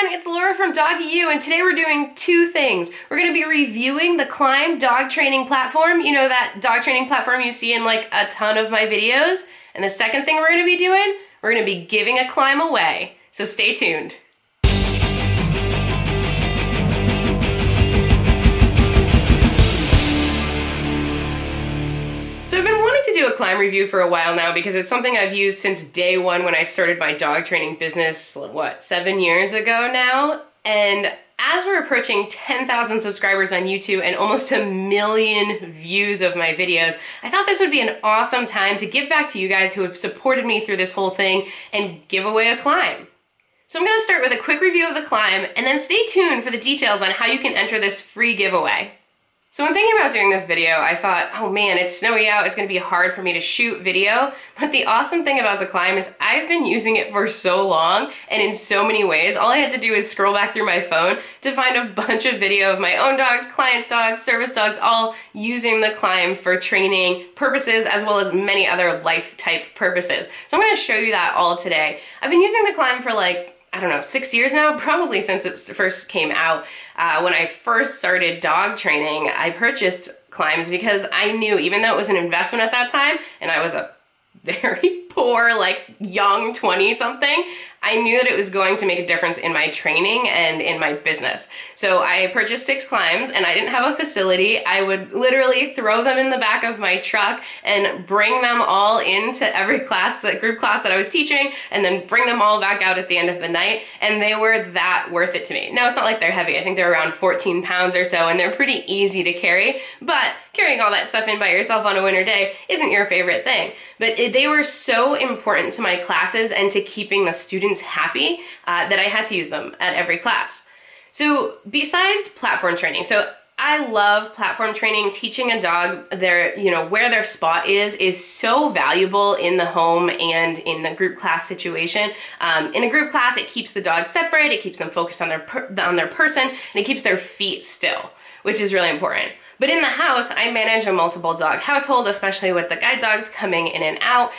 everyone, it's Laura from Doggy U, and today we're doing two things. We're going to be reviewing the KLIMB dog training platform, you know, that dog training platform you see in like a ton of my videos. And the second thing we're going to be doing, we're going to be giving a KLIMB away. So stay tuned. So I've been wanting to do a KLIMB review for a while now because it's something I've used since day one when I started my dog training business, 7 years ago now? And as we're approaching 10,000 subscribers on YouTube and almost 1 million views of my videos, I thought this would be an awesome time to give back to you guys who have supported me through this whole thing and give away a KLIMB. So I'm going to start with a quick review of the KLIMB and then stay tuned for the details on how you can enter this free giveaway. So when thinking about doing this video, I thought, oh man, it's snowy out, it's gonna be hard for me to shoot video. But the awesome thing about the KLIMB is I've been using it for so long and in so many ways. All I had to do is scroll back through my phone to find a bunch of video of my own dogs, clients' dogs, service dogs, all using the KLIMB for training purposes as well as many other life type purposes. So I'm gonna show you that all today. I've been using the KLIMB for 6 years now, probably since it first came out. When I first started dog training, I purchased KLIMBs because I knew, even though it was an investment at that time, and I was a very poor, young 20-something, I knew that it was going to make a difference in my training and in my business. So I purchased 6 KLIMBs and I didn't have a facility. I would literally throw them in the back of my truck and bring them all into every class, the group class that I was teaching, and then bring them all back out at the end of the night. And they were that worth it to me. Now, it's not like they're heavy. I think they're around 14 pounds or so, and they're pretty easy to carry, but carrying all that stuff in by yourself on a winter day isn't your favorite thing. But they were so important to my classes and to keeping the students happy that I had to use them at every class. So besides platform training, so I love platform training. Teaching a dog where their spot is so valuable in the home and in the group class situation. In a group class, it keeps the dog separate, it keeps them focused on their person, and it keeps their feet still, which is really important. But in the house, I manage a multiple dog household, especially with the guide dogs coming in and out.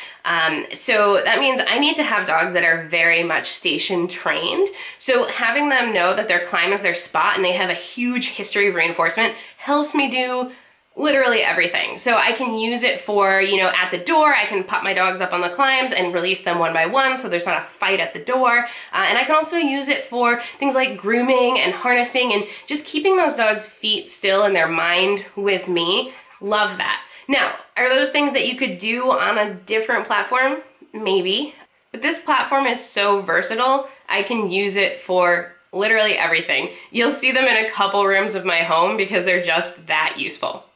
So that means I need to have dogs that are very much station trained. So having them know that their KLIMB is their spot and they have a huge history of reinforcement helps me do literally everything. So I can use it for, at the door, I can pop my dogs up on the KLIMBs and release them one by one so there's not a fight at the door. And I can also use it for things like grooming and harnessing and just keeping those dogs' feet still and their mind with me. Love that. Now, are those things that you could do on a different platform? Maybe. But this platform is so versatile, I can use it for literally everything. You'll see them in a couple rooms of my home because they're just that useful.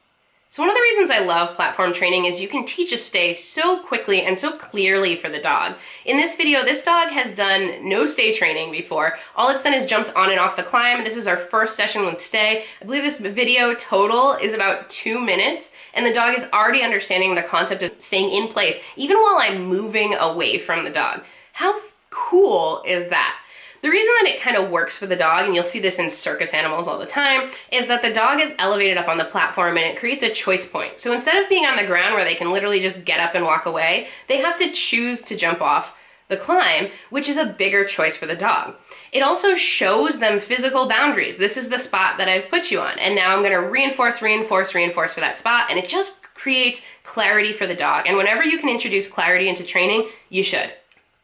So one of the reasons I love platform training is you can teach a stay so quickly and so clearly for the dog. In this video, this dog has done no stay training before. All it's done is jumped on and off the KLIMB. This is our first session with stay. I believe this video total is about 2 minutes, and the dog is already understanding the concept of staying in place, even while I'm moving away from the dog. How cool is that? The reason that it kind of works for the dog, and you'll see this in circus animals all the time, is that the dog is elevated up on the platform and it creates a choice point. So instead of being on the ground where they can literally just get up and walk away, they have to choose to jump off the KLIMB, which is a bigger choice for the dog. It also shows them physical boundaries. This is the spot that I've put you on, and now I'm going to reinforce for that spot, and it just creates clarity for the dog. And whenever you can introduce clarity into training, you should.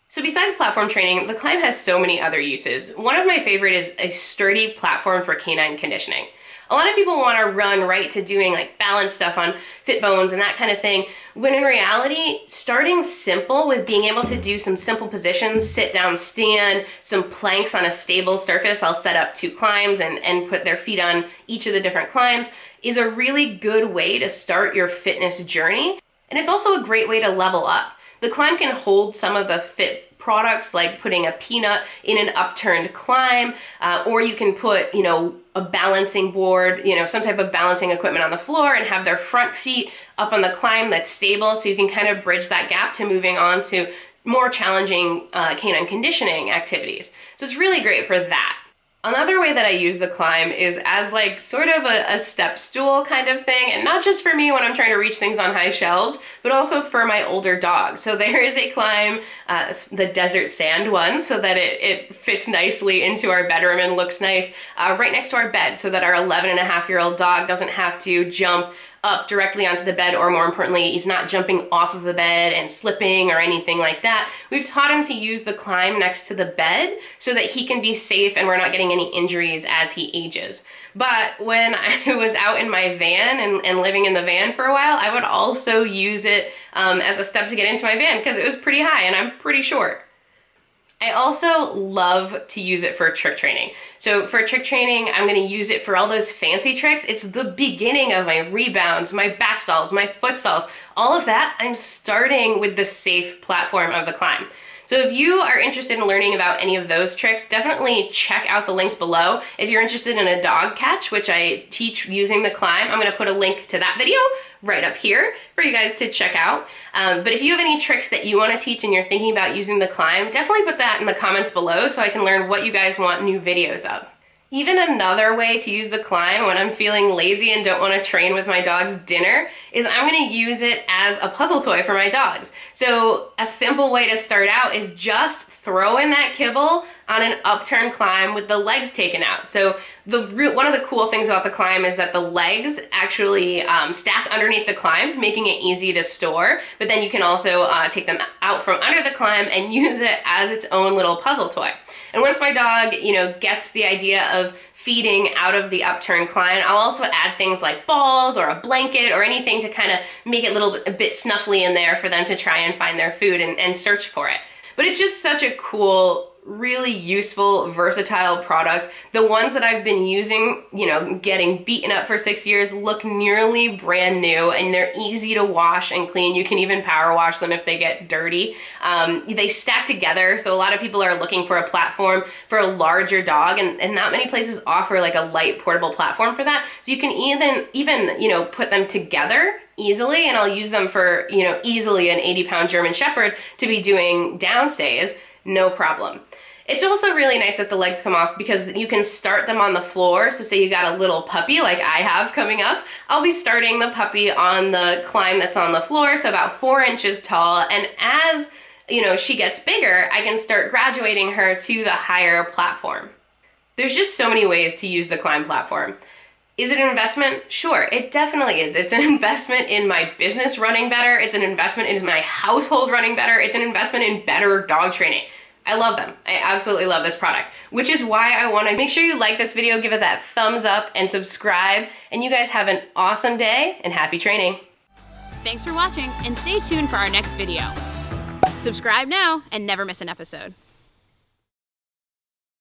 So besides platform training, the KLIMB has so many other uses. One of my favorite is a sturdy platform for canine conditioning. A lot of people want to run right to doing balance stuff on fit bones and that kind of thing, when in reality, starting simple with being able to do some simple positions, sit down, stand, some planks on a stable surface, I'll set up 2 KLIMBs and put their feet on each of the different KLIMBs, is a really good way to start your fitness journey. And it's also a great way to level up. The KLIMB can hold some of the fit products, like putting a peanut in an upturned KLIMB, or you can put, a balancing board, some type of balancing equipment on the floor and have their front feet up on the KLIMB that's stable, so you can kind of bridge that gap to moving on to more challenging canine conditioning activities. So it's really great for that. Another way that I use the KLIMB is as like sort of a step stool kind of thing, and not just for me when I'm trying to reach things on high shelves, but also for my older dog. So there is a KLIMB, the desert sand one, so that it fits nicely into our bedroom and looks nice right next to our bed, so that our 11-and-a-half-year-old dog doesn't have to jump up directly onto the bed, or more importantly, he's not jumping off of the bed and slipping or anything like that. We've taught him to use the KLIMB next to the bed so that he can be safe and we're not getting any injuries as he ages. But when I was out in my van and living in the van for a while, I would also use it as a step to get into my van because it was pretty high and I'm pretty short. I also love to use it for trick training. So for trick training, I'm gonna use it for all those fancy tricks. It's the beginning of my rebounds, my back stalls, my foot stalls, all of that. I'm starting with the safe platform of the KLIMB. So if you are interested in learning about any of those tricks, definitely check out the links below. If you're interested in a dog catch, which I teach using the KLIMB, I'm gonna put a link to that video right up here for you guys to check out. But if you have any tricks that you wanna teach and you're thinking about using the KLIMB, definitely put that in the comments below so I can learn what you guys want new videos of. Even another way to use the KLIMB when I'm feeling lazy and don't want to train with my dog's dinner is I'm going to use it as a puzzle toy for my dogs. So a simple way to start out is just throw in that kibble on an upturned KLIMB with the legs taken out. So one of the cool things about the KLIMB is that the legs actually stack underneath the KLIMB, making it easy to store, but then you can also take them out from under the KLIMB and use it as its own little puzzle toy. And once my dog, gets the idea of feeding out of the upturned KLIMB, I'll also add things like balls or a blanket or anything to kind of make it a bit snuffly in there for them to try and find their food and search for it. But it's just such a cool, really useful, versatile product. The ones that I've been using, getting beaten up for 6 years, look nearly brand new, and they're easy to wash and clean. You can even power wash them if they get dirty. They stack together, so a lot of people are looking for a platform for a larger dog, and not many places offer like a light portable platform for that. So you can even put them together easily, and I'll use them for, easily an 80-pound German Shepherd to be doing downstays, no problem. It's also really nice that the legs come off because you can start them on the floor. So say you got a little puppy like I have coming up, I'll be starting the puppy on the KLIMB that's on the floor, so about 4 inches tall. And as she gets bigger, I can start graduating her to the higher platform. There's just so many ways to use the KLIMB platform. Is it an investment? Sure, it definitely is. It's an investment in my business running better. It's an investment in my household running better. It's an investment in better dog training. I love them. I absolutely love this product, which is why I want to make sure you like this video, give it that thumbs up, and subscribe. And you guys have an awesome day and happy training. Thanks for watching, and stay tuned for our next video. Subscribe now and never miss an episode.